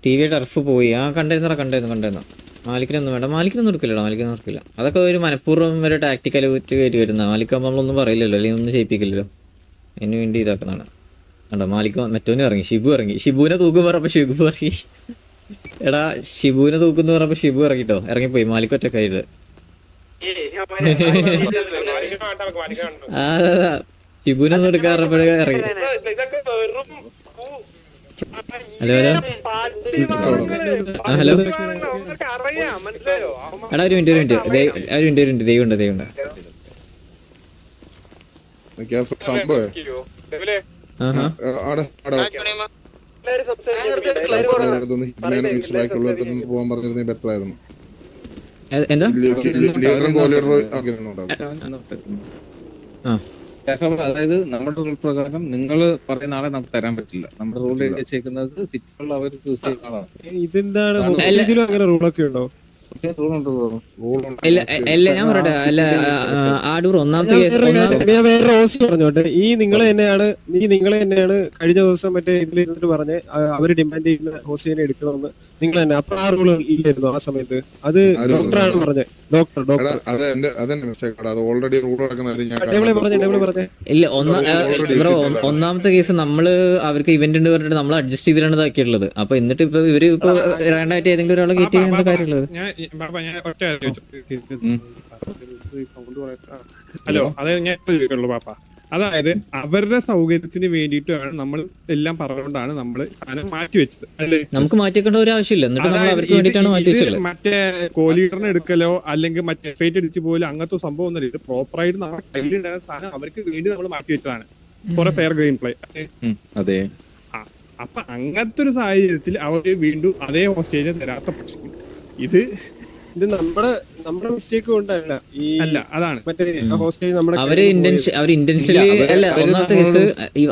T V turf പോയി. കണ്ടായിരുന്നു. മാലിക്കിനൊന്നും വേണ്ട, മാലിക്കിനൊന്നും എടുക്കില്ല. അതൊക്കെ ഒരു മനഃപൂർവ്വം ഒരു ടാക്ടിക്കൽ കയറ്റി വരുന്ന. മാലിക്കാകുമ്പോൾ നമ്മളൊന്നും പറയില്ലല്ലോ, അല്ലെങ്കിൽ ഒന്നും ചെയ്യിപ്പിക്കില്ലല്ലോ. അതിന് വേണ്ടി ഇതാക്കുന്നതാണ്. കണ്ടോ മാലിക്ക് മറ്റോനും ഇറങ്ങി, ഷിബുവിനെ തൂക്കും പറഞ്ഞപ്പോൾ ഷിബു ഇറങ്ങി. എടാ ഷിബുവിനെ തൂക്കുന്നു പറഞ്ഞപ്പോൾ ഷിബു ഇറങ്ങിട്ടോ, ഇറങ്ങിപ്പോയി. മാലിക്ക് ഒറ്റക്കായിട്ട് ഷിബുവിനൊന്നും എടുക്കാറപ്പോഴേ ഇറങ്ങി. ഹലോ എടാ ഒരു മിനിറ്റ് ദൈവമുണ്ട്. എന്താ അതായത് നമ്മുടെ റൂൾ പ്രകാരം നിങ്ങൾ പറയുന്ന ആളെ നമുക്ക് തരാൻ പറ്റില്ല. നമ്മുടെ റൂൾ എഴുതി വെച്ചേക്കുന്നത് സിറ്റികൾ അവർ ചൂസ് ചെയ്യുന്ന ആളാണ്. ഇതെന്താണ് അങ്ങനെ റൂളൊക്കെ ഉണ്ടോ? ഞാൻ പറയട്ടെ, അല്ല ആടൂർ ഒന്നാമത്തെ ഞാൻ വേറെ ഓസി പറഞ്ഞോട്ടെ. നിങ്ങൾ തന്നെയാണ് കഴിഞ്ഞ ദിവസം മറ്റേ ഇതിലിരുന്നിട്ട് പറഞ്ഞ് അവര് ഡിമാൻഡ് ചെയ്യുന്ന ഹോസ്റ്റലിനെ എടുക്കണമെന്ന് നിങ്ങൾ തന്നെ. അപ്പൊ ആ റൂൾ ഇല്ലായിരുന്നു ആ സമയത്ത്? അത് ഡോക്ടറാണ് പറഞ്ഞത്. ഡോക്ടർ ഇല്ല. ഒന്നാമത്തെ കേസ് നമ്മള് അവർക്ക് ഇവന്റ് ഉണ്ട് പറഞ്ഞിട്ട് നമ്മൾ അഡ്ജസ്റ്റ് ചെയ്തിട്ടാണ് ഇതാക്കിയിട്ടുള്ളത്. അപ്പൊ എന്നിട്ട് ഇപ്പൊ ഇവര് ഇപ്പൊ റാൻഡായിട്ട് ഏതെങ്കിലും ഒരാളെ കയറ്റി എന്താ കാര്യമുള്ളത്? ഹലോ, അതായത് ഞാൻ ചോദിക്കുള്ളൂ പാപ്പ. അതായത് അവരുടെ സൗകര്യത്തിന് വേണ്ടിയിട്ടാണ് നമ്മൾ എല്ലാം പറഞ്ഞുകൊണ്ടാണ് നമ്മൾ സാധനം മാറ്റി വെച്ചത് അല്ലേ? നമുക്ക് മാറ്റിയേക്കേണ്ട ഒരു ആവശ്യമില്ല. എന്നിട്ട് നമ്മൾ അവർക്ക് വേണ്ടിയിട്ടാണ് മാറ്റി വെച്ചത്. മറ്റേ കോലീഡറിനെ എടുക്കലോ അല്ലെങ്കിൽ മറ്റേ ഫൈറ്റ് അടിച്ച് പോലും അങ്ങനത്തെ സംഭവം ഒന്നുമില്ല. ഇത് പ്രോപ്പറായിട്ട് നമ്മുടെ കയ്യിലുണ്ടായ സാധനം അവർക്ക് വേണ്ടി നമ്മൾ മാറ്റി വെച്ചതാണ് for a fair game play. അതെ. അപ്പൊ അങ്ങനത്തെ ഒരു സാഹചര്യത്തിൽ അവർ വീണ്ടും അതേ ഹോസ്റ്റേജിനെ തരാത്ത പക്ഷം ഇത് നമ്മുടെ മിസ്റ്റേക്ക് കൊണ്ടല്ല. അല്ല, അതാണ് അവര് ഇന്റൻഷ്യലി അല്ല. ഒന്നാമത്തെ കേസ്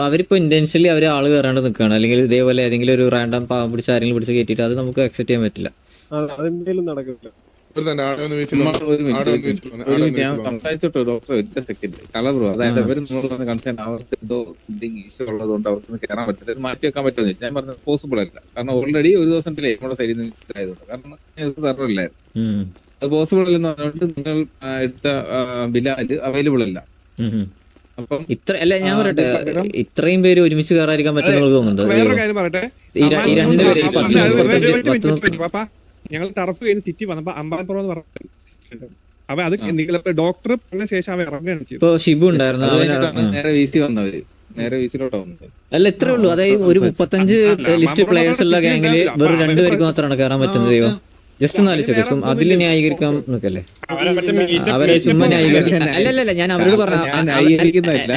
അവരിപ്പോ ഇന്റൻഷ്യലി അവര് ആള് കയറാണ്ട് നിൽക്കുകയാണ്. അല്ലെങ്കിൽ ഇതേപോലെ ഏതെങ്കിലും ഒരു റാൻഡം പാവം പിടിച്ച് ആരെങ്കിലും പിടിച്ച് കയറ്റിട്ട് അത് നമുക്ക് അക്സെപ്റ്റ് ചെയ്യാൻ പറ്റില്ല. അതെന്തെങ്കിലും നടക്കില്ല. സംസാരിച്ചോട്ടോ ഡോക്ടർ, ഒറ്റ സെക്കൻഡ്. കളർ അതായത് അവര് കൺസേൺ അവർക്ക് എന്തോ ഇഷ്യൂ ഉള്ളതുകൊണ്ട് അവർക്ക് കയറാൻ പറ്റില്ല, മാറ്റി വെക്കാൻ പറ്റുമെന്ന് വെച്ചാൽ ഞാൻ പറഞ്ഞത് പോസിബിൾ അല്ല. കാരണം ഓൾറെഡി ഒരു ദിവസം നമ്മുടെ സൈഡിൽ നിന്ന് ഇതായതുകൊണ്ട്, കാരണം സർവറില്ലായിരുന്നു. അത് പോസിബിൾ അല്ലെന്ന് പറഞ്ഞുകൊണ്ട് നിങ്ങൾ എടുത്ത ബിലാല് അവൈലബിൾ അല്ല. അപ്പം ഞാൻ പറയട്ടെ, ഇത്രയും പേര് ഒരുമിച്ച് കയറാതിരിക്കാൻ പറ്റുന്ന തോന്നുന്നുണ്ട്. വേറൊരു കാര്യം പറയട്ടെ, ഞങ്ങൾ ടർഫ് കഴിഞ്ഞ് സിറ്റി വന്നപ്പോ അമ്പാൻപുറം എന്ന് പറഞ്ഞു. അപ്പൊ അത് ഡോക്ടർ പറഞ്ഞ ശേഷം അവ ഇറങ്ങുകയാണ് ചെയ്തത്. ഷിബു ഉണ്ടായിരുന്നു, നേരെ വിസി വന്നവര് നേരെ വിസിലോട്ട് വന്നത്. അല്ല ഇത്രേ ഉള്ളൂ. അതായത് ഒരു 35 ലിസ്റ്റ് പ്ലേയേഴ്സ് ഉള്ള ഗാംഗില് വെറും 2 പേർക്ക് മാത്രമാണ് കയറാൻ പറ്റുന്നത്. ജസ്റ്റ് ഒന്ന് ആലോചിച്ചു. അതിൽ ന്യായീകരിക്കാൻ നിൽക്കല്ലേ? അവരെ ചുമ്മാ ന്യായീകരിക്കാൻ അല്ലല്ല. ഞാൻ അവരോട്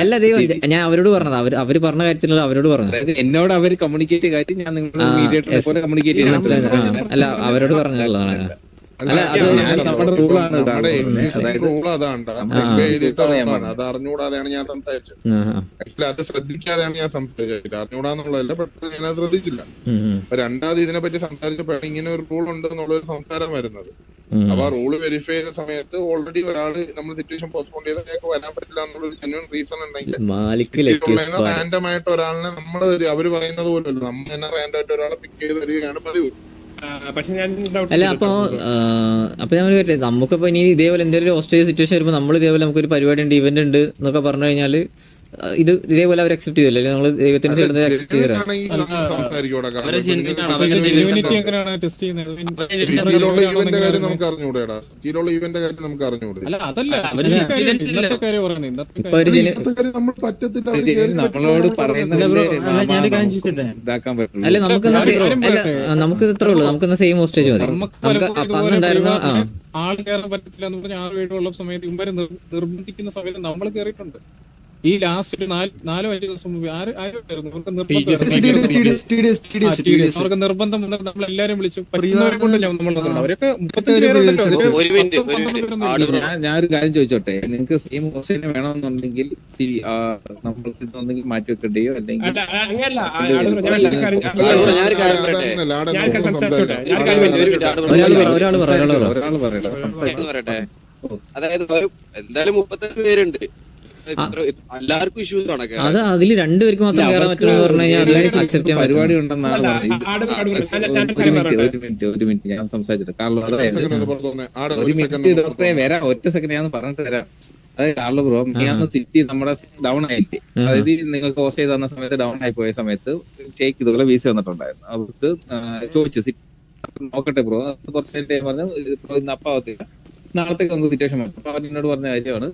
അല്ല ദൈവം, ഞാൻ അവരോട് പറഞ്ഞത് അവര് പറഞ്ഞ കാര്യത്തിലുള്ള അവരോട് പറഞ്ഞത്. എന്നോട് അവര് കമ്മ്യൂണിക്കേറ്റ് കാര്യം ഞാൻ നിങ്ങളുടെ പോലെ കമ്മ്യൂണിക്കേറ്റ് ചെയ്യുന്നത് അല്ല, അവരോട് പറഞ്ഞുള്ളതാണ്. അല്ല അത് അറിഞ്ഞുകൂടാതെയാണ് ഞാൻ സംസാരിച്ചത്. അത് ശ്രദ്ധിക്കാതെയാണ് ഞാൻ സംസാരിച്ചത്. അറിഞ്ഞുകൂടാന്നുള്ളതല്ല, പെട്ടെന്ന് ഞാൻ ശ്രദ്ധിച്ചില്ല. അപ്പൊ രണ്ടാമത് ഇതിനെ പറ്റി സംസാരിച്ചപ്പോഴാണ് ഇങ്ങനെ ഒരു റൂൾ ഉണ്ട് എന്നുള്ളൊരു സംസാരം വരുന്നത്. അപ്പൊ ആ റൂള് വെരിഫൈ ചെയ്ത സമയത്ത് ഓൾറെഡി ഒരാള് നമ്മൾ സിറ്റുവേഷൻ പോസ്റ്റ്പോൺ ചെയ്ത് അയാൾക്ക് വരാൻ പറ്റില്ല എന്നുള്ളൊരു ജെന്യൂൻ റീസൺ ഉണ്ടെങ്കിൽ റാൻഡം ആയിട്ട് ഒരാളിനെ അവര് പറയുന്നത് പോലല്ലോ, നമ്മൾ തന്നെ റാൻഡം ആയിട്ട് ഒരാളെ പിക്ക് ചെയ്ത് തരികയാണ് പതിവ്. അല്ല അപ്പൊ ഞാൻ കേട്ടെ, നമുക്കിപ്പോ ഇനി ഇതേപോലെ എന്തെങ്കിലും ഹോസ്റ്റേജ് സിറ്റുവേഷൻ വരുമ്പോൾ നമ്മൾ ഇതേപോലെ നമുക്കൊരു പരിപാടി ഉണ്ട്, ഇവന്റ് ഉണ്ട് എന്നൊക്കെ പറഞ്ഞു കഴിഞ്ഞാല് ഇത് ഇതേപോലെ അവർ അക്സെപ്റ്റ് ചെയ്തല്ലേ? നമ്മൾ ദൈവത്തിന് ചേർന്ന് അക്സെപ്റ്റ് ചെയ്തോ? അല്ല നമുക്ക് ഇത്രേ ഉള്ളൂ. നമുക്കെന്നാ സെയിം ഹോസ്റ്റേജ് മതി. നമുക്ക് അന്നുണ്ടായിരുന്ന ആൾ കയറാൻ പറ്റത്തില്ല എന്ന് പറഞ്ഞ 6 വീടുള്ള സമയത്ത് ഇവരെ നിർബന്ധിക്കുന്ന സമയത്ത് നമ്മൾ കയറിയിട്ടുണ്ട്. ഈ ലാസ്റ്റ് ഒരു 4-5 ദിവസം മുമ്പ് അവർക്ക് നിർബന്ധം വന്നിട്ട് നമ്മളെല്ലാരും വിളിച്ചു അവരൊക്കെ. ഞാനൊരു കാര്യം ചോദിച്ചോട്ടെ, നിങ്ങൾക്ക് സെയിം ഹോസ്റ്റലിന് വേണമെന്നുണ്ടെങ്കിൽ നമ്മൾക്ക് മാറ്റി വെക്കേണ്ടിയോ അല്ലെങ്കിൽ ഒരാൾ പറയട്ടെ. അതായത് എന്തായാലും 35 പേരുണ്ട്. എല്ലാവർക്കും ഇഷ്യൂസ് ആണ് അത് അതിൽ രണ്ടുപേർക്ക് മാത്രം കയറാൻ പറ്റുമെന്ന് പറഞ്ഞു കഴിഞ്ഞാൽ അത് അക്സെപ്റ്റ് ചെയ്യാൻ പരിപാടി പറ്റും. ഉണ്ടെന്നാണ് ഒരു മിനിറ്റ് ഞാൻ സംസാരിച്ചിട്ട് കാർലോ അതായത് ഒരു മിനിറ്റ് ഡോക്ടറെ വരാം, ഒറ്റ സെക്കൻഡ് ഞാൻ പറഞ്ഞിട്ട് തരാം. അതായത് കാർലോ ബ്രോ ഞാൻ സിറ്റി നമ്മുടെ ഡൗൺ ആയില്ലേ, അതായത് നിങ്ങൾക്ക് ഹോസ്റ്റ് ചെയ്ത് തന്ന സമയത്ത് ഡൗൺ ആയി പോയ സമയത്ത് ഷേക്ക് ഇതുപോലെ വീസ വന്നിട്ടുണ്ടായിരുന്നു. അവർക്ക് ചോദിച്ചു സിറ്റി നോക്കട്ടെ ബ്രോ, കുറച്ച് ടൈം പറഞ്ഞു ഇന്ന് അപ്പാവത്തില്ല, നാളത്തേക്ക് നമുക്ക് സിറ്റുവേഷൻ മാറ്റും. അപ്പൊ അവർ എന്നോട് പറഞ്ഞ കാര്യമാണ്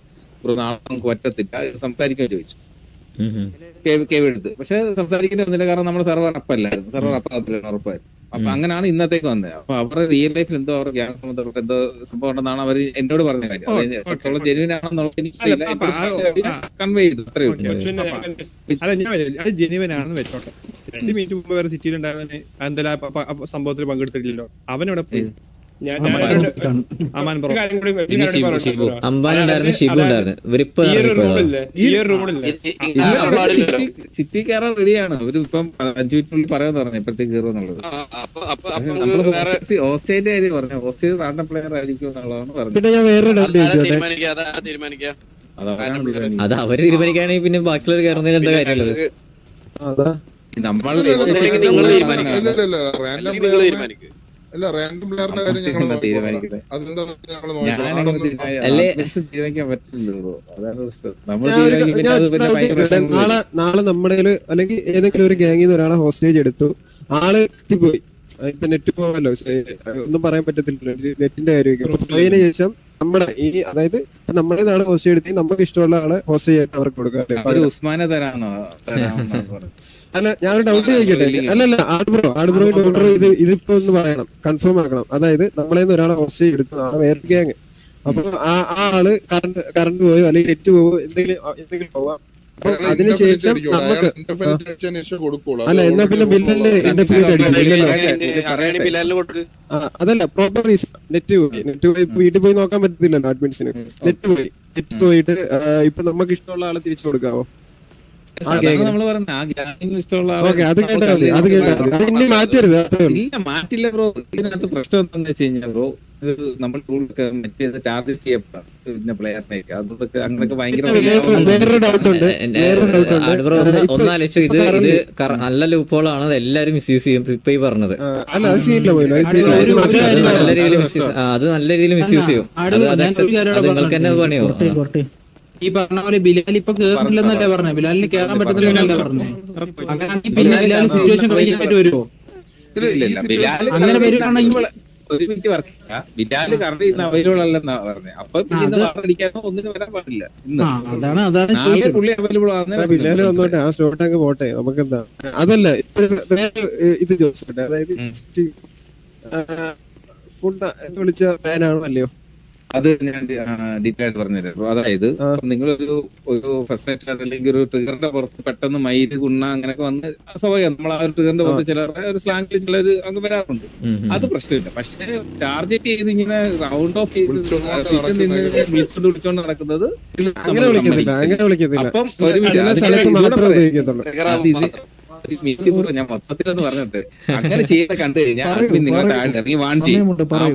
ബ്രോ നാളെ നമുക്ക് പറ്റത്തില്ല, സംസാരിക്കാൻ ചോദിച്ചു കേവ് എടുത്ത്. പക്ഷെ സംസാരിക്കേണ്ടി വന്നില്ല, കാരണം നമ്മുടെ സെർവർ അപ്പല്ലായിരുന്നു, സെർവർ അപ്പാകത്തില്ല ഉറപ്പായിരുന്നു. അപ്പൊ അങ്ങനെയാണ് ഇന്നത്തേക്ക് വന്നത്. അപ്പൊ അവരുടെ റിയൽ ലൈഫിൽ എന്തോ അവർ ഗ്യാങ് സംബന്ധപ്പെട്ട എന്തോ സംഭവം ഉണ്ടെന്നാണ് അവർ എന്നോട് പറഞ്ഞ കാര്യം. എത്രത്തോളം ജെന്യൂൻ ആണെന്നുള്ളത് എനിക്കറിയില്ല, കൺവേ ചെയ്തു അത്രേ ഉള്ളൂ. അല്ല ഞാൻ അത് ജെനുവൻ ആണെന്ന് വെച്ചോട്ടെ. 2 മിനിറ്റ് മുമ്പ് വേറെ സിറ്റിയിൽ ഉണ്ടായിരുന്ന എന്തായാലും സംഭവത്തിൽ പങ്കെടുത്തിട്ടില്ലല്ലോ, അവനവിടെ പോയി. അമാൻ ബ്രോ അംബാനി ഉണ്ടായിരുന്നു, ഷിബു ഉണ്ടായിരുന്നു, ഇവരിപ്പോ സിറ്റി കയറാൻ റെഡിയാണ്. ഒരു ഇപ്പം 5 മിനിറ്റിനുള്ളിൽ പറയാന്ന് പറഞ്ഞു ഇപ്പഴത്തേക്ക് കയറുമെന്നുള്ളത്. ഓസ്ട്രേലിയ കാര്യം പറഞ്ഞു, ഓസ്ട്രേലിയ റാൻഡം പ്ലെയർ ആയിരിക്കും എന്നുള്ളതാണ് പറഞ്ഞത്. പിന്നെ ഞാൻ വേറൊരു ഡൗട്ട് അത് അവര് തീരുമാനിക്കുകയാണെങ്കിൽ പിന്നെ ബാക്കിയുള്ളവർ കയറുന്നതിൽ എന്താ കാര്യമുള്ളത്? അതാ നമ്മൾ റാൻഡം പ്ലെയറിന്റെ കാര്യം ഞങ്ങൾ തീരുമാനിക്കുന്നത് തീരുമാനിക്കാൻ പറ്റില്ലല്ലോ, അതാണ് പ്രശ്നം. നമ്മൾ നാളെ നമ്മുടെ അല്ലെങ്കിൽ ഏതെങ്കിലും ഒരു ഗ്യാങ്ങിൽ നിന്ന് ഒരാളെ ഹോസ്റ്റേജ് എടുത്തു, ആള് എത്തിപ്പോയി. ഇപ്പൊ നെറ്റ് പോകാമല്ലോ, ഒന്നും പറയാൻ പറ്റത്തില്ല നെറ്റിന്റെ കാര്യമൊക്കെ. പോയതിനു ശേഷം നമ്മുടെ ഈ അതായത് നമ്മുടെ നാളെ ഹോസ്റ്റ് എടുത്ത് നമുക്ക് ഇഷ്ടമുള്ള ആളെ ഹോസ്റ്റ് ചെയ്യാൻ അവർക്ക് കൊടുക്കാം. ഉസ്മാനെ തരാണോ? അല്ല ഞാനൊരു ഡൗട്ട് ചോദിക്കട്ടെ. അല്ലല്ല ആടുബ്രോ ഡോക്ടർ ഇതിപ്പോ ഒന്ന് പറയണം, കൺഫേം ആക്കണം. അതായത് നമ്മളേന്ന് ഒരാളെ ഹോസ്റ്റ് എടുത്തതാണ് വേറെ ഗ്യാങ്. അപ്പൊ ആ ആള് കറണ്ട് പോയോ അല്ലെങ്കിൽ നെറ്റ് പോവോ എന്തെങ്കിലും പോവാം. അപ്പൊ അതിനുശേഷം നമുക്ക് അല്ല എന്നാ പിന്നെ ബില്ലില് അതല്ല പ്രോപ്പർ റീസൺ നെറ്റ് പോയി വീട്ടിൽ പോയി നോക്കാൻ പറ്റത്തില്ലല്ലോ അഡ്മിൻസിന്. നെറ്റ് പോയിട്ട് ഇപ്പൊ നമുക്ക് ഇഷ്ടമുള്ള ആളെ തിരിച്ചു കൊടുക്കാവോ? മാറ്റില്ല ബ്രോ. ഇതിനകത്ത് പ്രശ്നം എന്താണെന്ന് വെച്ച് കഴിഞ്ഞാൽ ബ്രോ, ഇത് നമ്മൾ മറ്റേ ടാർഗറ്റ് ചെയ്യപ്പെടുന്ന പ്ലെയറിനേക്ക് അതൊക്കെ അങ്ങനെയൊക്കെ ഭയങ്കര ഒന്നാലോചിച്ചു. ഇത് നല്ല ലൂപ്പോളാണ്, അത് എല്ലാരും മിസ്യൂസ് ചെയ്യും. ഇപ്പൊ ഈ പറഞ്ഞത് അത് നല്ല രീതിയിൽ മിസ്യൂസ് ചെയ്യും. അത് നിങ്ങൾക്ക് തന്നെ പണിയോ? ഈ പറഞ്ഞ പോലെ ബിലാൽ ഇപ്പൊ കേറില്ലെന്നല്ലേ പറഞ്ഞേ, ബിലാലിന് കേറാൻ പറ്റത്തില്ലെന്നല്ലേ പറഞ്ഞേ. പിന്നെ ബിലാൽ സിറ്റുവേഷൻ കളിക്കാനായിട്ട് വരുമോ? അങ്ങനെ വരുവാണെങ്കിൽ ഒരു മിനിറ്റ് പറഞ്ഞ ബിലാല് കറണ്ട് ഇന്ന് അവൈലബിൾ അല്ലെന്നാ പറഞ്ഞത്. അപ്പൊ പിന്നെ വാറടിക്കാനോ ഒന്നിനും വരാൻ പാടില്ല. നാളെ പുള്ളി അവൈലബിൾ ആണ്. ബിലാല് വന്നോട്ടെ, ആ സ്ലോട്ട് അങ്ങ് പോട്ടെ, നമുക്ക് എന്താ. അതല്ല ഇത് ചോദിച്ചോട്ടെ, അതായത് ഫുഡ് വിളിച്ച ഫാനാണോ അല്ലയോ? അത് ഞാൻ ഡീറ്റെയിൽ ആയിട്ട് പറഞ്ഞുതരാം. അതായത് നിങ്ങളൊരു ഫസ്റ്റ് നൈറ്റ് അല്ലെങ്കിൽ ഒരു ട്രിഗറിന്റെ പുറത്ത് പെട്ടെന്ന് മയില് കുണ്ണ അങ്ങനെയൊക്കെ വന്ന് സ്വാഭാവികം നമ്മൾ ആ ഒരു ട്രിഗറിന്റെ പുറത്ത് ചിലരുടെ ഒരു സ്ലാങ്ങിൽ ചിലർ അങ്ങ് വരാറുണ്ട്. അത് പ്രശ്നമില്ല. പക്ഷെ ടാർഗറ്റ് ചെയ്ത് ഇങ്ങനെ റൗണ്ട് ഓഫ് ചെയ്ത് വിളിച്ചോണ്ട് നടക്കുന്നത് അപ്പം ഞാൻ മൊത്തത്തിലൊന്ന് പറഞ്ഞിട്ട് അങ്ങനെ ചെയ്ത കണ്ടു കഴിഞ്ഞാൽ നിങ്ങൾ ഇറങ്ങി വാൺ ചെയ്യും.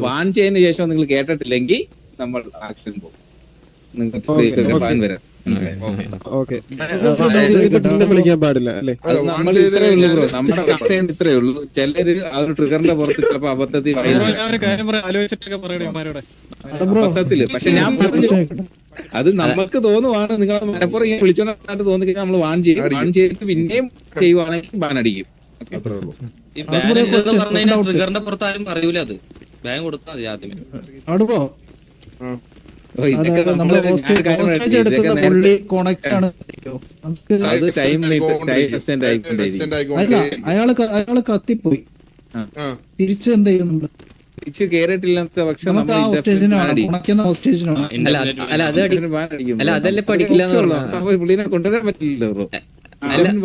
വാൺ ചെയ്തതിന് ശേഷം നിങ്ങൾ കേട്ടിട്ടില്ലെങ്കിൽ നമ്മൾ ആക്ഷൻ പോകും. നിങ്ങൾക്ക് വരാം. വിളിക്കാൻ പാടില്ല അല്ലേ? നമ്മൾ ഇത്രേ ഉള്ളൂ ബ്രോ, നമ്മുടെ കൺസേൺ ഇത്രേ ഉള്ളൂ. ചിലര് ആ ഒരു ട്രിഗറിന്റെ പുറത്ത് ചിലപ്പോ അബദ്ധത്തിൽ അബദ്ധത്തില്. പക്ഷെ ഞാൻ അത് നമുക്ക് തോന്നുവാണ് നിങ്ങൾ മലപ്പുറം ഇങ്ങനെ വിളിച്ചോണ്ടായിട്ട് തോന്നിക്കഴിഞ്ഞാൽ നമ്മൾ വാൺ ചെയ്യും. വാൺ ചെയ്തിട്ട് പിന്നെയും ചെയ്യുവാണെങ്കിൽ ബാൻ അടിക്കും. അത്രേ ഉള്ളൂ. ട്രിഗറിന്റെ പുറത്ത് ആരും പറയൂല, അത് ബാൻ കൊടുത്താൽ മതി ആദ്യമേ. അയാള് കത്തിപ്പോയി, തിരിച്ചു എന്ത് ചെയ്യും നമ്മള്? തിരിച്ചു കേറിയിട്ടില്ലാത്ത പക്ഷം അതല്ലേ പഠിക്കില്ല പുള്ളിനെ കൊണ്ടുവരാൻ പറ്റില്ലല്ലോ ബ്രോ.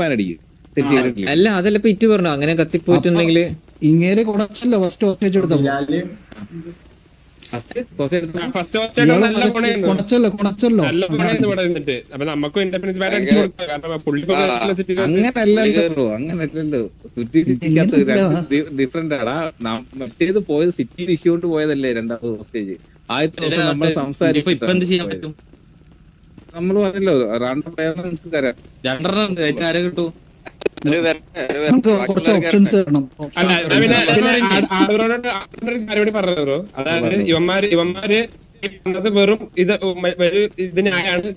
ബാൻ അടിക്കും. അല്ല അതല്ല ഇപ്പൊ ഇറ്റ് പറഞ്ഞു അങ്ങനെ കത്തിപ്പോയിട്ടുണ്ടെങ്കിൽ ഇങ്ങേരെ കൊണച്ചല്ലോ ഫസ്റ്റ് ഹോസ്റ്റേജ് എടുത്ത അങ്ങനല്ലല്ലോ ഡിഫറെന്റ് ആടാ. മറ്റേത് പോയത് സിറ്റിയിൽ ഇഷ്യൂ കൊണ്ട് പോയതല്ലേ രണ്ടാമത് ഹോസ്റ്റേജ്. ആദ്യത്തെ ദിവസം നമ്മൾ സംസാരിച്ചു നമ്മൾ പറഞ്ഞല്ലോ റാൻഡം പ്ലെയർ നിങ്ങൾക്ക് തരാം. രണ്ടെണ്ണം ഉണ്ട്, അതിന് ആരെ കിട്ടൂ? കുറച്ച് ഓപ്ഷൻസ് തരണം. അല്ല ഞാൻ പിന്നെ ആളുകളോട് ഒരു കാര്യം കൂടി പറഞ്ഞു ബ്രോ. അതായത് ഇവന്മാര് പറഞ്ഞത് വെറും ഇത് ന്യായാണ്.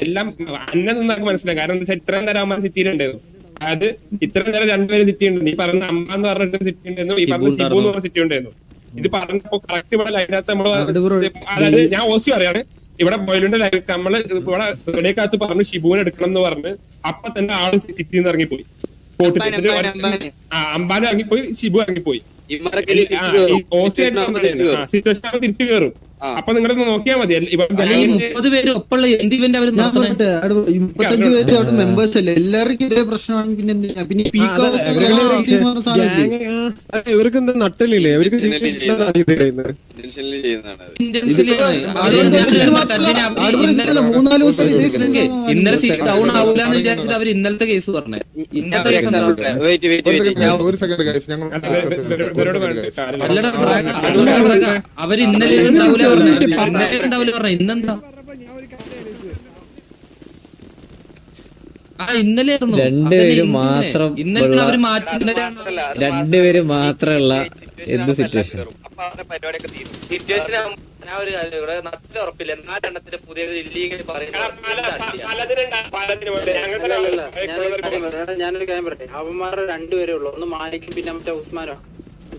എല്ലാം അന്നെ നിങ്ങൾക്ക് മനസ്സിലായി. കാരണം എന്താ വെച്ചാൽ ഇത്രയും നേരം അവന്മാർ സിറ്റിയിലുണ്ടായിരുന്നു. അതായത് ഇത്രയും നേരം രണ്ടുപേര് സിറ്റി ഉണ്ട്. നീ പറഞ്ഞ അമ്മ എന്ന് പറഞ്ഞിട്ട് സിറ്റി ഉണ്ടായിരുന്നു, ഈ പറഞ്ഞ ഷിബു എന്ന് പറഞ്ഞ സിറ്റി ഉണ്ടായിരുന്നു. ഇത് പറഞ്ഞപ്പോ കറക്റ്റ് ഇവിടെ അതിനകത്ത് നമ്മള് അതായത് ഞാൻ ഓസി പറയാണ്, ഇവിടെ ബോയിലുണ്ട് നമ്മള് ഇവിടെ ഇടയ്ക്കകത്ത് പറഞ്ഞു ഷിബുവിനെ എടുക്കണം എന്ന് പറഞ്ഞ് അപ്പൊ തന്നെ ആള് സിറ്റിയിൽ നിന്ന് ഇറങ്ങിപ്പോയി. അംബാനി ഇറങ്ങിപ്പോയി, ഷിബു ഇറങ്ങിപ്പോയി. സിറ്റുവേഷൻ തിരിച്ചു കയറും. അപ്പൊ നിങ്ങളൊന്ന് നോക്കിയാൽ മതി. 30 പേര് ഒപ്പമുള്ള എന്ത് ഇവന്റ് അവര് 35 പേര് അവിടെ മെമ്പേഴ്സ് അല്ലേ, എല്ലാവർക്കും ഇതേ പ്രശ്നമാണ്. പിന്നെ എന്തിനാ പിന്നെ ഇവർക്ക് എന്താ നട്ടലില്ലേ? ഇവർക്ക് ഇന്നലെ സീറ്റ് ഡൗൺ ആവൂലെന്ന് വിചാരിച്ചിട്ട് അവര് ഇന്നലത്തെ കേസ് പറഞ്ഞേ. അവര് ഇന്നലെ ഉണ്ടാവൂല പറഞ്ഞ ഇന്നെന്താ? ഇന്നലെ രണ്ടുപേര് മാത്രം ഇന്നലെ അവര് മാറ്റി. രണ്ടുപേര് മാത്രമുള്ള എന്ത് സിറ്റുവേഷൻ? ഞാൻ ഒരു കാര്യം ഇവിടെ നല്ല ഉറപ്പില്ല. എന്നാലെണ്ണത്തിന് പുതിയ ഇല്ലീഗലി ഞാനൊരു കാര്യം പറയട്ടെ. അവന്മാരുടെ രണ്ടുപേരേ ഉള്ളൂ. ഒന്ന് മാലിക്കും പിന്നെ മറ്റേ ഉസ്മാനോ.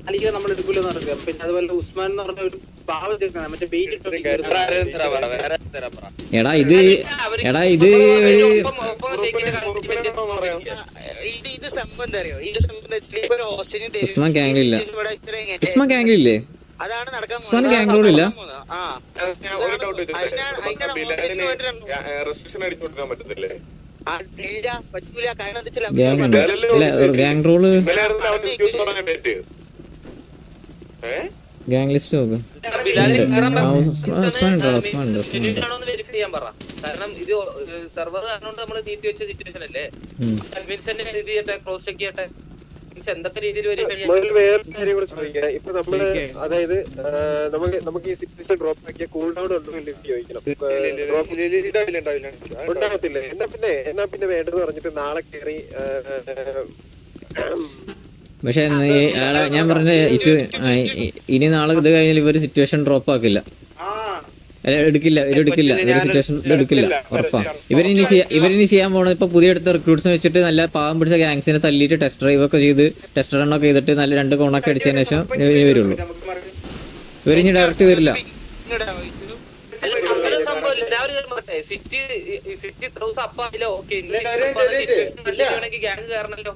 മാലിക്ക് നമ്മൾ എടുക്കൂലെന്ന് പറഞ്ഞത്. പിന്നെ അതുപോലെ ഉസ്മാൻ എന്ന് പറഞ്ഞ ഒരു പാവം ചേർക്കണം. മറ്റേ bait Usman ഗാംഗിലില്ല. Usman ഗാംഗിലില്ലേ? Usman ഗാംഗ് റോളില്ല. ഗാംഗ് role ഗാംഗ് list നോക്ക്. കാരണം ഇത് സെർവർ കാരണം നമ്മള് നീട്ടി വെച്ച സിറ്റുവേഷൻ അല്ലേ. ക്രോസ് ചെക്ക് ചെയ്യട്ടെ എന്തൊക്കെ രീതിയിൽ വേറെ കാര്യം കൂടെ ചോദിക്കാം. ഇപ്പൊ നമ്മള് അതായത് നമുക്ക് ഈ സിറ്റുവേഷൻ ഡ്രോപ്പ് ആക്കിയ കൂൾ ഡൗൺ ഉണ്ടോ ലിസ്റ്റ് ചോദിക്കണം. ഉണ്ടാകത്തില്ലേ? എന്നാ പിന്നെ വേണ്ടെന്ന് പറഞ്ഞിട്ട് നാളെ കയറി. പക്ഷെ ഞാൻ പറഞ്ഞ ഇനി നാളെ ഇത് കഴിഞ്ഞാൽ ഇവര് സിറ്റുവേഷൻ ഡ്രോപ്പ് ആക്കില്ല, എടുക്കില്ല. ഇവര് സിറ്റുവേഷൻ എടുക്കില്ല, ഉറപ്പാ. ഇവരിനി ചെയ്യാൻ പോണത് ഇപ്പൊ പുതിയ എടുത്ത റിക്രൂട്ട്സിനെ വെച്ചിട്ട് നല്ല പാവം പിടിച്ച ഗാങ്സിനെ തല്ലിയിട്ട് ടെസ്റ്റ് ഡ്രൈവ് ഒക്കെ ചെയ്ത് ടെസ്റ്റ് റൺ ഒക്കെ ചെയ്തിട്ട് നല്ല 2 കോണൊക്കെ അടിച്ചതിന് ശേഷം ഇനി വരുള്ളൂ. ഇവരിനി ഡയറക്റ്റ് വരില്ല. സിറ്റി അപ്പാലോ ഓക്കെ ഗ്യാങ് കയറണല്ലോ.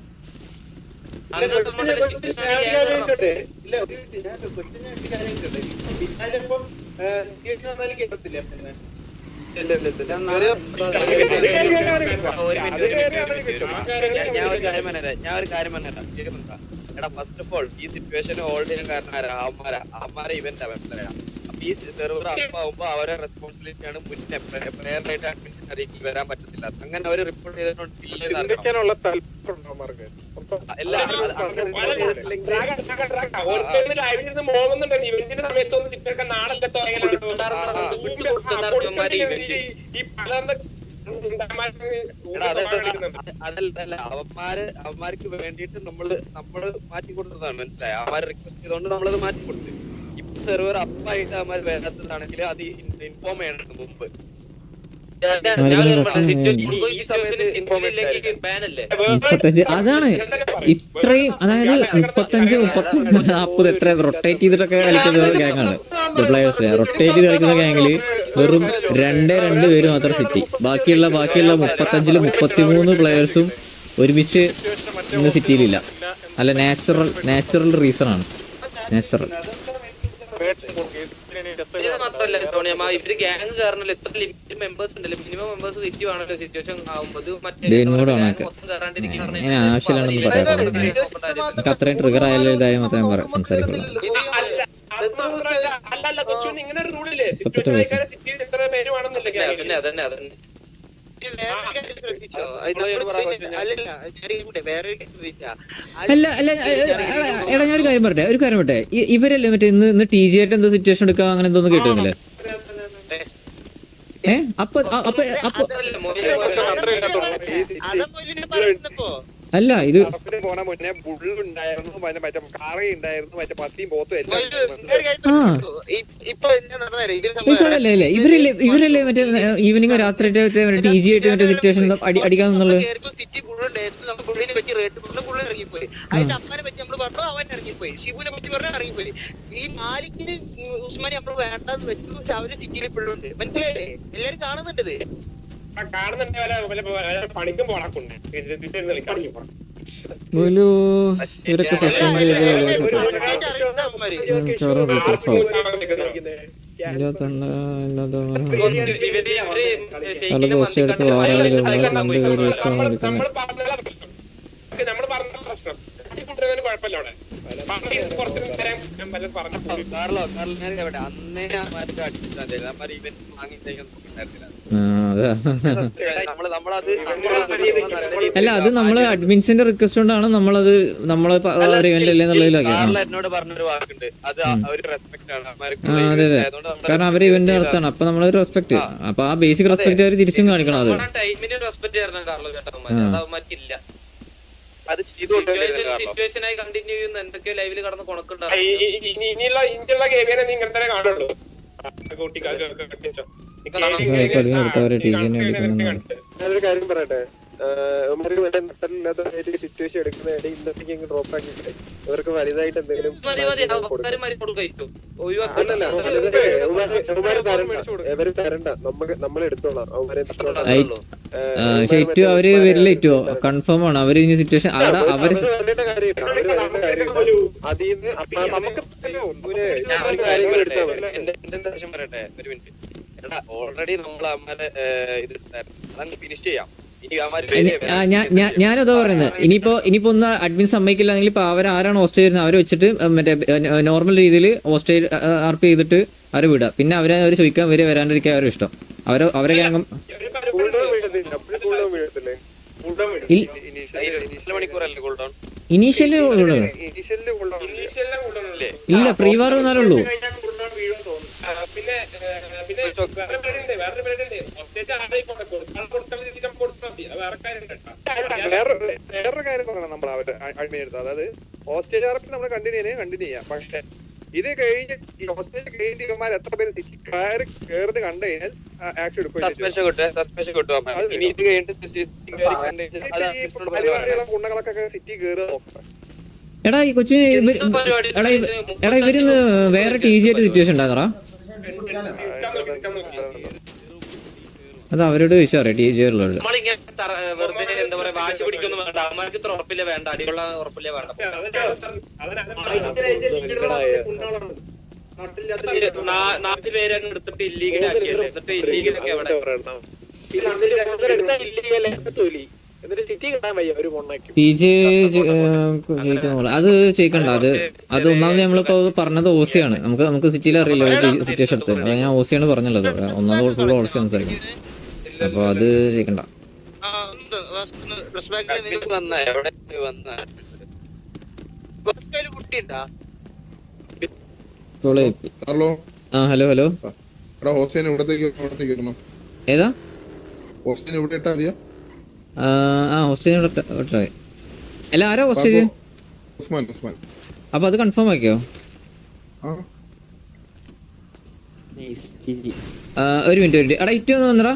ഞാൻ ഒരു കാര്യം പറഞ്ഞുതരാം. എടാ ഫസ്റ്റ് ഓഫ് ഓൾ ഈ സിറ്റുവേഷൻ ഹോൾഡ് ചെയ്യാൻ കാരണം അവന്മാരെ ഇവന്റ് അവന്മാരാണ്. അപ്പൊ ഈ സെർവർ അപ്പാവുമ്പോ അവരെ റെസ്പോൺസിബിലിറ്റി ആണ്. മുന്നേ പ്ലെയറായിട്ട് അഡ്മിഷൻ അറിയിക്കി വരാൻ പറ്റത്തില്ല. അങ്ങനെ അവര് റിപ്പോർട്ട് ചെയ്തിട്ടുണ്ട്. അതല്ല അവന്മാർക്ക് വേണ്ടിയിട്ട് നമ്മള് മാറ്റി കൊടുത്തതാണ്, മനസ്സിലായി? അവന്മാര് റിക്വസ്റ്റ് ചെയ്തോണ്ട് നമ്മളത് മാറ്റി കൊടുത്തു. ഇപ്പൊ സെർവർ അപ്പായിട്ട് അവന്മാർ വരാത്തതാണെങ്കിൽ അത് ഇൻഫോം ചെയ്യണം മുമ്പ്. അതാണ് ഇത്രയും, അതായത് 35, 40 എത്ര റൊട്ടേറ്റ് ചെയ്തിട്ടൊക്കെ കളിക്കുന്ന ഗ്യാങ്ങാണ് പ്ലേയേഴ്സിനെ. റൊട്ടേറ്റ് ചെയ്ത് കളിക്കുന്ന ഗ്യാങ്ങില് വെറും 2 പേര് മാത്രം സിറ്റി. ബാക്കിയുള്ള 35-ല് 33 പ്ലെയേഴ്സും ഒരുമിച്ച് ഇന്ന് സിറ്റിയിലില്ല. അല്ല, നാച്ചുറൽ റീസൺ ആണ്. നാച്ചുറൽ മാത്രമല്ല സോണിയമ്മ, ഇവര് ഗ്യാങ് കാരണല്ലോ എത്ര ലിമിറ്റ് മെമ്പേഴ്സ് ഉണ്ടല്ലോ. മിനിമം മെമ്പേഴ്സ് സിറ്റി ആണല്ലോ സിറ്റുവേഷൻ ആവുമ്പോൾ. ആവശ്യമില്ലാണെന്ന് പറയാം. എനിക്ക് അത്രയും ട്രിഗർ ആയാലും ഇതായി മാത്രമേ സംസാരിക്കുള്ളൂ. 38 വയസ്സ്. അല്ല എടാ, ഞാനൊരു കാര്യം പറയട്ടെ. ഇവരല്ലേ മറ്റേ ഇന്ന് TG ആയിട്ട് എന്തോ സിറ്റുവേഷൻ എടുക്കാം അങ്ങനെ എന്തോന്ന് കേട്ടിരുന്നില്ലേ? അപ്പൊ അല്ല ഇത് പോണ മുന്നേ ബുള്ളുണ്ടായിരുന്നു, മറ്റേ കാറ ഉണ്ടായിരുന്നു, മറ്റേ പത്തിയും പോത്തും എല്ലാം. അല്ലേ ഇവരല്ലേ മറ്റേ ഈവനിങ് രാത്രി TG ആയിട്ട് മറ്റേ സിറ്റുവേഷൻ അടിക്കാന്നുള്ളത്. സിറ്റി നമ്മൾ പുള്ളിനെ പറ്റി പുള്ളി ഇറങ്ങിപ്പോയി. അതിന്റെ അമ്മനെ പറ്റി നമ്മൾ പറഞ്ഞു, അവൻ ഇറങ്ങിപ്പോയി. ഷിബുനെ പറ്റി പറഞ്ഞു ഇറങ്ങിപ്പോയി. ഈ മാലിക്കിന് ഉസ്മാനെ നമ്മൾ വേണ്ടെന്ന് വെച്ചു. പക്ഷെ അവര് സിറ്റിയിൽ ഇപ്പോഴും ഉണ്ട്. മനസ്സിലായില്ലേ? എല്ലാരും കാണുന്നുണ്ട് ഇത്. ഇവരൊക്കെ സസ്പെൻഡ് ചെയ്ത് പല പോസ്റ്റ് എടുത്ത് വാരാളികൾ രണ്ടുപേര് വെച്ചാണ് എടുക്കുന്നത്. അല്ല അത് നമ്മള് അഡ്മിൻസിന്റെ റിക്വസ്റ്റ് കൊണ്ടാണ് നമ്മളത് നമ്മളെ ഇവന്റ് അല്ലേ എന്നുള്ളതിലൊക്കെ. എന്നോട് പറഞ്ഞൊരു വാക്കുണ്ട്, അത് ഒരു റെസ്പെക്ട് ആണ്. അതെ അതെ, കാരണം അവര് ഇവന്റ് നടത്താണ്, അപ്പൊ നമ്മളൊരു റെസ്പെക്ട്, അപ്പൊ ആ ബേസിക് റെസ്പെക്ട് അവര് തിരിച്ചും കാണിക്കണം. അത് ടൈമിന് റെസ്പെക്ട് ചെയ്യണം കാർലോ ചേട്ടന്മാർക്കില്ല. അത് സിറ്റുവേഷനായി കണ്ടിന്യൂ ചെയ്യുന്ന എന്തൊക്കെയോ ലൈവില് കടന്ന് കൊണക്കുണ്ടാവും. ഞാനൊരു കാര്യം പറയട്ടെ, സിറ്റുവേഷൻ എടുക്കുന്ന ഇന്നത്തേക്ക് ഡ്രോപ്പ് ആക്കിയിട്ട് ഇവർക്ക് വലുതായിട്ട് എന്തെങ്കിലും ഇവര് തരണ്ട, നമ്മൾ എടുത്തോളാം. അവര് വരില്ലേറ്റോ കൺഫേം ആണ്. അവര് ഇനി സിറ്റുവേഷൻ അവര് ഓൾറെഡി നമ്മൾ അമ്മയുടെ ഇത് ഫിനിഷ് ചെയ്യാം. ഞാനതാ പറയുന്നത്. ഇനിയിപ്പോ ഒന്ന് അഡ്മിൻ സമ്മതിക്കില്ലെങ്കിൽ ഇപ്പൊ അവരാരാണ് ഹോസ്റ്റ് ചെയ്യുന്നത് അവരെ വെച്ചിട്ട് മറ്റേ നോർമൽ രീതിയിൽ ഹോസ്റ്റ് ആർപ്പ് ചെയ്തിട്ട് അവരെ വിടുക. പിന്നെ അവരെ ചോദിക്കാൻ ഇവരെ വരാണ്ടിരിക്കാൻ അവരുടെ ഇഷ്ടം. അവരെ ഗ്യാങ്ങും ഇനീഷ്യല് ഇല്ല, പ്രീ വാർ വന്നാലേ ഉള്ളൂ. വേറൊരു കാര്യം പറയണം നമ്മൾ അഡ്മിൻ എടുത്തത്. അതായത് ഹോസ്റ്റേജ് ആർപ്പി നമ്മൾ കണ്ടിന്യൂ ചെയ്യാം. പക്ഷെ ഇത് കഴിഞ്ഞ് ഹോസ്റ്റേജ് കഴിഞ്ഞ് ഇവന്മാർ എത്ര പേര് കയറുന്നത് കണ്ടു കഴിഞ്ഞാൽ ആക്ഷൻ എടുക്കും. ഗുണ്ടകളൊക്കെ സിറ്റി കയറുക നോക്കാം. എടാ ഈ കൊച്ചിന് എടാ ഇവരിന്ന് വേറെ TG ആയിട്ട് സിറ്റുവേഷൻ ഉണ്ടാകറാ. അത് അവരോട് ചോദിച്ചാ അറിയാം TG ഉള്ളത്. വെറുതെ എന്താ പറയാ വാശി പിടിക്കൊന്നും വേണ്ട. അവന്മാർക്ക് ഇത്ര ഉറപ്പില്ല വേണ്ട, അടിയുള്ള ഉറപ്പില്ല വേണ്ട. 4 പേരെ എടുത്തിട്ട് ഇല്ലീഗൽ ആക്കിയല്ലേ. എന്നിട്ട് ഇല്ലീഗലൊക്കെ എവിടെ TG അത് ചോദിക്കണ്ട. അത് ഒന്നാമത് നമ്മളിപ്പോ പറഞ്ഞത് ഓസിയാണ്. നമുക്ക് സിറ്റിയിൽ അറിയില്ല സിറ്റുവേഷൻ എടുത്ത്. അത് ഞാൻ ഓസിയാണ് പറഞ്ഞുള്ളത്. ഒന്നാമത് ഫുൾ ഓസി സംസാരിക്കും. അപ്പൊ അത് ചോദിക്കണ്ട. ഹലോ ഏതാ ഹോസ്റ്റേജ് വിട്ടായി. അല്ല ആരാ ഹോസ്റ്റേജ്? അപ്പൊ അത് കൺഫേം ആക്കിയോ? ഒരു മിനിറ്റ് എടാ ഇറ്റ് ഒന്ന് വന്നടാ.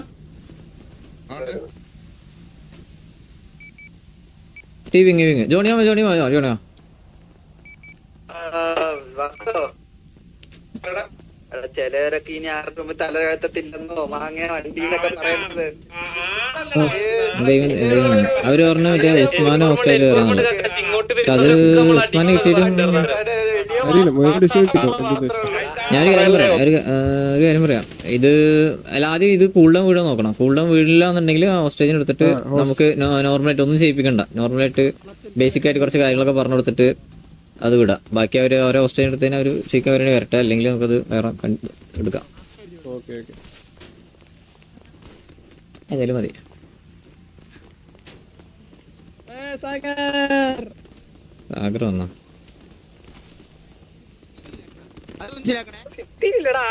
വിങ് ജോണിയാ ചിലരൊക്കെ ഇനി ആർക്കും തല കഴത്തത്തില്ലെന്നോ മാങ്ങ വണ്ടിന്നൊക്കെ പറയുന്നത്. അവര് പറഞ്ഞു മറ്റേ ഉസ്മാനെ ഹോസ്റ്റലിൽ കയറാന്നുള്ളത്. അത് ഉസ്മാനെ കിട്ടിയിട്ടും ഞാനൊരു കാര്യം പറയാം. ഇത് അല്ല ആദ്യം ഇത് കൂൾഡൗൺ വീടാൻ നോക്കണം. കൂൾഡൗൺ വീടില്ല എന്നുണ്ടെങ്കിൽ ഹോസ്റ്റേജിന് എടുത്തിട്ട് നമുക്ക് നോർമലായിട്ട് ഒന്നും ചെയ്യിപ്പിക്കണ്ട. നോർമലായിട്ട് ബേസിക് ആയിട്ട് കുറച്ച് കാര്യങ്ങളൊക്കെ പറഞ്ഞു കൊടുത്തിട്ട് അത് വിടാം. ബാക്കി അവർ ഓരോ ഹോസ്റ്റേജിന് എടുത്തതിന് അവർ ശരിക്കും അവരെ വരട്ടെ, അല്ലെങ്കിൽ നമുക്കത് വേറെ എടുക്കാം. ഏതായാലും മതി. സാഗർ വന്നോ?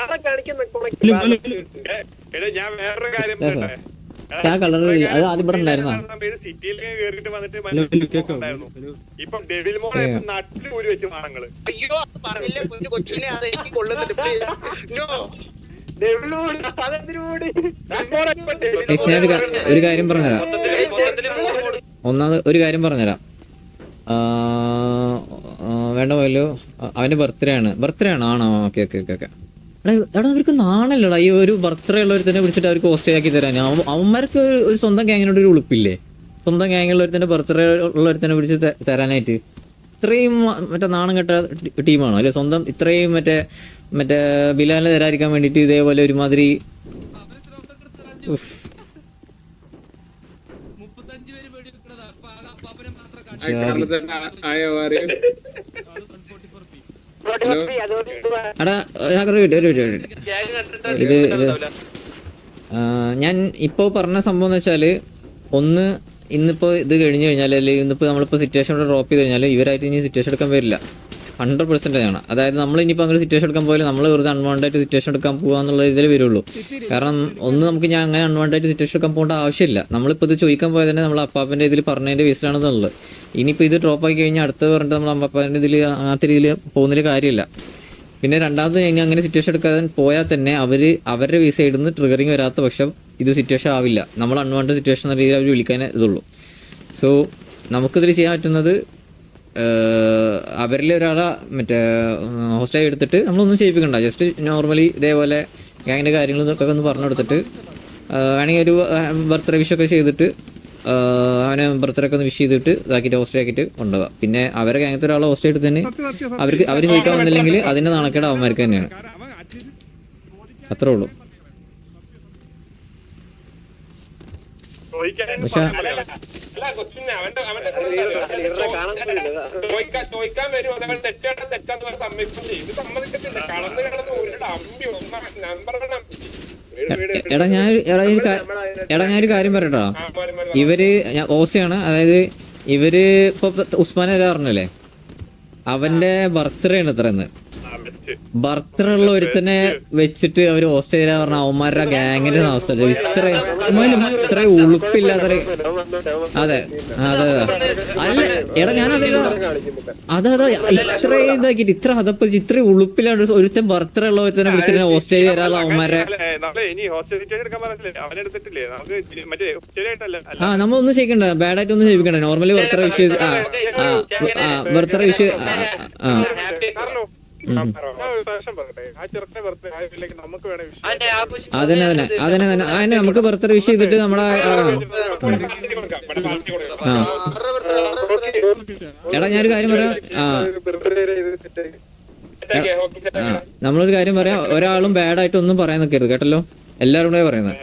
ആളെ കാണിക്കുന്ന എടാ ഞാൻ വേറൊരു കാര്യം പറയട്ടെ? ആ കളർ അത് ആദ്യം ഇവിടെ ഉണ്ടായിരുന്ന സിറ്റിയിലേക്ക് കേറിയിട്ട് വന്നിട്ട് ഉണ്ടായിരുന്നു. ഇപ്പൊ ഡെവിൽ മോളെ നട്ടില് ഊരി വെച്ച് മാണങ്ങള്. അയ്യോ അത് പറഞ്ഞില്ലേ കൊച്ചിനെ അത് എനിക്ക് കൊള്ളുന്നുണ്ട്. No. ഒരു കാര്യം പറഞ്ഞുതരാം. ഒന്നാമത് ഒരു കാര്യം പറഞ്ഞുതരാം. വേണ്ട പോയല്ലോ, അവന്റെ ബർത്ത്ഡേ ആണ്. ആണോ? ഓക്കെ. എടാ അവർക്ക് നാണല്ലടാ ഈ ഒരു ബർത്ത്ഡേ ഉള്ളവരുത്തന്നെ വിളിച്ചിട്ട് അവർക്ക് ഹോസ്റ്റ് ആക്കി തരാൻ. അവന്മാർക്ക് ഒരു സ്വന്തം ഗ്യാങ്ങിനോട് ഒരു ഉളുപ്പില്ലേ? സ്വന്തം ഗ്യാങ്ങുള്ളവരുത്തന്നെ ബർത്ത്ഡേ ഉള്ളവരുത്തന്നെ വിളിച്ച് തരാനായിട്ട് ഇത്രയും മറ്റേ നാണം കെട്ട ടീമാണോ? അല്ലെ സ്വന്തം ഇത്രയും മറ്റേ ബിലാലിനെ തരാതിരിക്കാൻ വേണ്ടിയിട്ട് ഇതേപോലെ ഒരുമാതിരി എടാ ഇത് ഞാൻ ഇപ്പോൾ പറഞ്ഞ സംഭവം എന്ന് വെച്ചാല്, ഒന്ന് ഇന്നിപ്പോ ഇത് കഴിഞ്ഞ് കഴിഞ്ഞാൽ അല്ലെങ്കിൽ ഇന്നിപ്പോൾ നമ്മളിപ്പോൾ സിറ്റുവേഷൻ ഡ്രോപ്പ് ചെയ്ത് കഴിഞ്ഞാൽ ഇവരായിട്ട് ഇനി സിറ്റുവേഷൻ എടുക്കാൻ വരില്ല. 100% ആണ്. അതായത് നമ്മൾ ഇനിയിപ്പോൾ അങ്ങനെ സിറ്റുവേഷൻ എടുക്കാൻ പോയാലും നമ്മൾ വെറുതെ അൺവാണ്ടഡ് സിറ്റുവേഷൻ എടുക്കാൻ പോകാന്നുള്ള ഇതിൽ വരുള്ളൂ. കാരണം ഒന്ന് നമുക്ക് ഞാൻ അങ്ങനെ അൺവാണ്ടഡ് സിറ്റുവേഷൻ എടുക്കാൻ പോകേണ്ട ആവശ്യമില്ല. നമ്മളിപ്പോൾ ഇത് ചോദിക്കാൻ പോയത് തന്നെ നമ്മൾ അപ്പാപ്പൻ്റെ ഇതിൽ പറഞ്ഞതിൻ്റെ ബേസിലാണെന്നുള്ളത്. ഇനിയിപ്പോൾ ഇത് ഡ്രോപ്പ് ആക്കി കഴിഞ്ഞാൽ അടുത്ത് പറഞ്ഞിട്ട് നമ്മൾ അപ്പാപ്പൻ്റെ ഇതിൽ അങ്ങനത്തെ രീതിയിൽ പോകുന്നതിൽ കാര്യമില്ല. പിന്നെ രണ്ടാമത് ഇനി അങ്ങനെ സിറ്റുവേഷൻ എടുക്കാതെ പോയാൽ തന്നെ അവരുടെ ഈ സൈഡിൽ നിന്ന് ട്രിഗറിങ് വരാത്ത പക്ഷം ഇത് സിറ്റുവേഷൻ ആവില്ല. നമ്മൾ അൺവാണ്ടഡ് സിറ്റുവേഷൻ എന്ന രീതിയിൽ അവർ വിളിക്കാനേ ഇതുള്ളൂ. സോ നമുക്കിതിൽ ചെയ്യാൻ പറ്റുന്നത് അവരിൽ ഒരാളെ മറ്റേ ഹോസ്റ്റായി എടുത്തിട്ട് നമ്മളൊന്നും ചെയ്യിപ്പിക്കണ്ട. ജസ്റ്റ് നോർമലി ഇതേപോലെ ഗ്യാങ്ങിൻ്റെ കാര്യങ്ങളൊക്കെ ഒന്ന് പറഞ്ഞു കൊടുത്തിട്ട് വേണമെങ്കിൽ ഒരു ബർത്ത്ഡേ വിഷൊക്കെ ചെയ്തിട്ട് അവനെ ബർത്ത്ഡേ ഒക്കെ ഒന്ന് വിഷ് ചെയ്തിട്ട് ഇതാക്കിയിട്ട് ഹോസ്റ്റ് ആക്കിയിട്ട് കൊണ്ടുപോകാം. പിന്നെ അവരെ ഗ്യാങ്ങത്തെ ഒരാളെ ഹോസ്റ്റ് ആയിട്ട് തന്നെ അവർ ചോദിക്കാൻ വന്നില്ലെങ്കിൽ അതിൻ്റെ നാണക്കേട് അവന്മാർക്ക് തന്നെയാണ്. അത്രേ ഉള്ളൂ. പക്ഷെ ചോദിക്കാൻ വരും അതവൻ തെറ്റാന്ന് പറഞ്ഞ് സമ്മതിക്കും. ഇത് സമ്മതിക്കത്തില്ല. കളന്ന് ഒരു അമ്പി നമ്പർ എടാ ഞാനൊരു കാര്യം പറയട്ടോ. ഇവര് ഓസിയാണ്, അതായത് ഇവര് ഇപ്പൊ ഉസ്മാനെ പറഞ്ഞല്ലേ, അവന്റെ ബർത്ത്ഡേ ആണ് ഇത്രന്ന്. ബർത്ത്ഡേ ഉള്ള ഒരുത്തനെ വെച്ചിട്ട് അവര് ഹോസ്റ്റ് ചെയ്താ പറഞ്ഞ അവന്മാരുടെ ഗ്യാങ്ങിന്റെ അവസ്ഥ ഇത്ര ഉളുപ്പില്ലാത്ത. അതെ അല്ല എടാ ഞാനതല്ല അതാ ഇത്രയും ഇതാക്കിട്ട് ഇത്ര ഹതപ്പിച്ച് ഇത്രയും ഉളുപ്പില്ലാണ്ട് ഒരുത്തൻ ബർത്ത്ഡേ ഉള്ള ഒരുത്തനെ വിളിച്ചിട്ട് ഹോസ്റ്റ് ചെയ്ത് തരാതെ അവന്മാരെ നമ്മളൊന്നും ചെയ്യിക്കണ്ട, ബാഡായിട്ട് ഒന്നും ചെയ്യിക്കണ്ട. Normally birthday wish birthday wish അതന്നെ നമുക്ക് ബർത്ത്ഡേ വിഷ് ചെയ്തിട്ട് നമ്മുടെ എടാ ഞാനൊരു കാര്യം പറയാം. നമ്മളൊരു കാര്യം പറയാം, ഒരാളും ബാഡായിട്ട് ഒന്നും പറയാൻ നിൽക്കരുത് കേട്ടല്ലോ. എല്ലാവരും കൂടെ പറയുന്നത്.